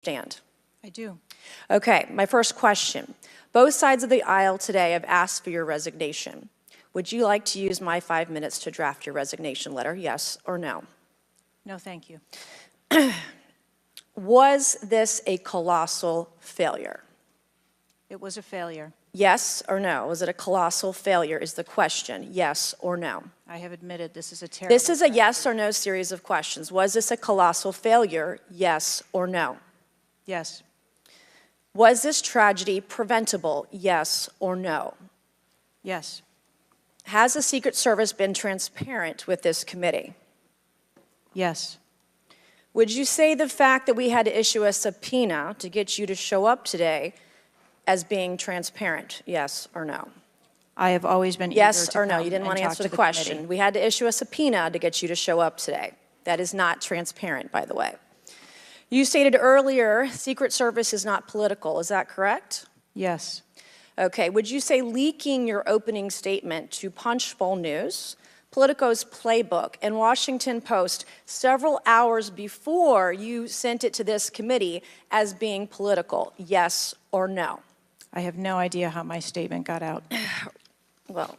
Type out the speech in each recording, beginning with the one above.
Stand. I do. Okay, my first question. Both sides of the aisle today have asked for your resignation. Would you like to use my 5 minutes to draft your resignation letter, yes or no? No, thank you. Was this a colossal failure? It was a failure. Yes or no? Was it a colossal failure is the question, yes or no? I have admitted this is a terrible This is a yes or no series of questions. Was this a colossal failure, yes or no? Yes. Was this tragedy preventable, yes or no? Yes. Has the Secret Service been transparent with this committee? Yes. Would you say the fact that we had to issue a subpoena to get you to show up today as being transparent, yes or no? I have always been Yes eager to or no? come You didn't want to and answer talk the to question. committee. We had to issue a subpoena to get you to show up today. That is not transparent, by the way. You stated earlier, Secret Service is not political. Is that correct? Yes. Okay. Would you say leaking your opening statement to Punchbowl News, Politico's Playbook, and Washington Post several hours before you sent it to this committee as being political, yes or no? I have no idea how my statement got out. Well,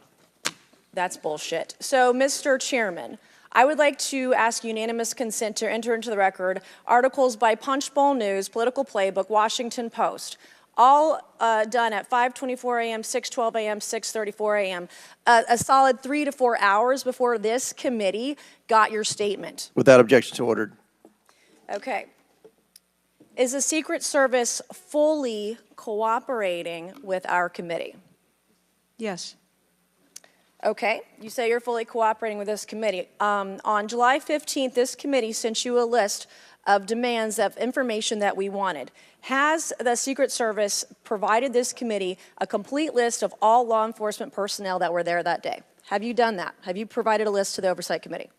that's bullshit. So, Mr. Chairman, I would like to ask unanimous consent to enter into the record articles by Punchbowl News, Political Playbook, Washington Post, all done at 5:24 a.m., 6:12 a.m., 6:34 a.m., a solid 3 to 4 hours before this committee got your statement. Without objection, so ordered. Okay. Is the Secret Service fully cooperating with our committee? Yes. Okay, you say you're fully cooperating with this committee. On July 15th, this committee sent you a list of demands of information that we wanted. Has the Secret Service provided this committee a complete list of all law enforcement personnel that were there that day? Have you done that? Have you provided a list to the Oversight Committee?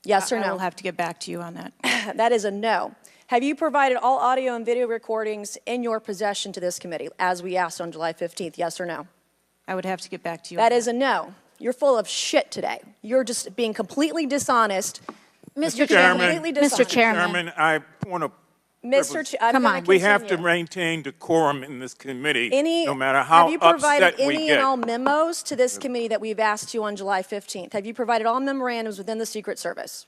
Yes or no? I will have to get back to you on that. That is a no. Have you provided all audio and video recordings in your possession to this committee, as we asked on July 15th, yes or no? I would have to get back to you That on is a no. You're full of shit today. You're just being completely dishonest. Mr. Chairman, Completely dishonest. Mr. Chairman, I want to. Come on. We have to maintain decorum in this committee, no matter Have how you provided upset we any get. and all memos to this committee that we've asked you on July 15th? Have you provided all memorandums within the Secret Service?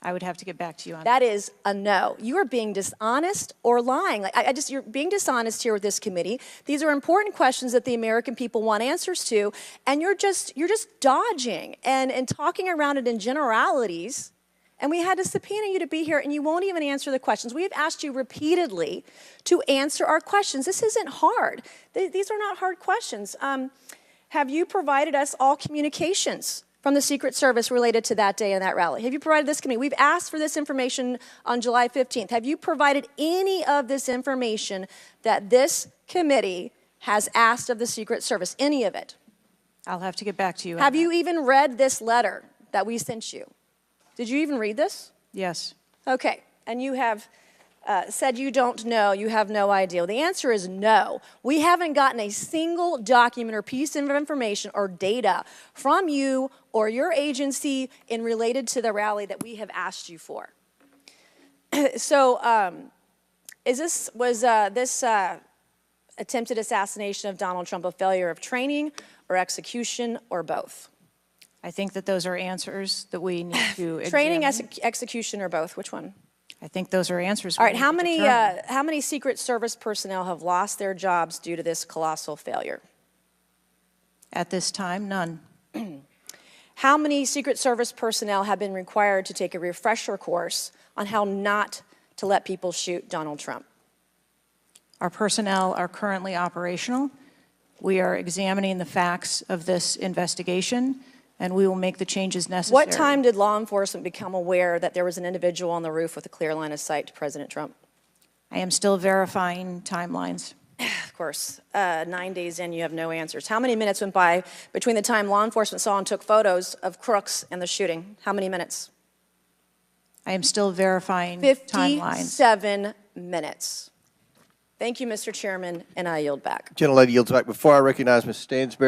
I would have to get back to you on That is a no. You are being dishonest or lying. Like, you're being dishonest here with this committee. These are important questions that the American people want answers to, and you're just dodging and talking around it in generalities. And we had to subpoena you to be here, and you won't even answer the questions. We have asked you repeatedly to answer our questions. This isn't hard. These are not hard questions. Have you provided us all communications from the Secret Service related to that day and that rally? Have you provided this committee? We've asked for this information on July 15th. Have you provided any of this information that this committee has asked of the Secret Service? Any of it? I'll have to get back to you on Have that. you even read this letter that we sent you? Did you even read this? Yes. Okay, and you have said you don't know, you have no idea. Well, the answer is no. We haven't gotten a single document or piece of information or data from you or your agency in related to the rally that we have asked you for. So, was this attempted assassination of Donald Trump a failure of training or execution or both? I think that those are answers that we need to examine. Training, execution, or both? Which one? I think those are answers. All right. How many Secret Service personnel have lost their jobs due to this colossal failure? At this time, none. How many Secret Service personnel have been required to take a refresher course on how not to let people shoot Donald Trump? Our personnel are currently operational. We are examining the facts of this investigation, and we will make the changes necessary. What time did law enforcement become aware that there was an individual on the roof with a clear line of sight to President Trump? I am still verifying timelines. Of course, 9 days in, you have no answers. How many minutes went by between the time law enforcement saw and took photos of crooks and the shooting? How many minutes? I am still verifying timelines. 57 minutes. Thank you, Mr. Chairman, and I yield back. Gentlelady yields back. Before I recognize Ms. Stansberry.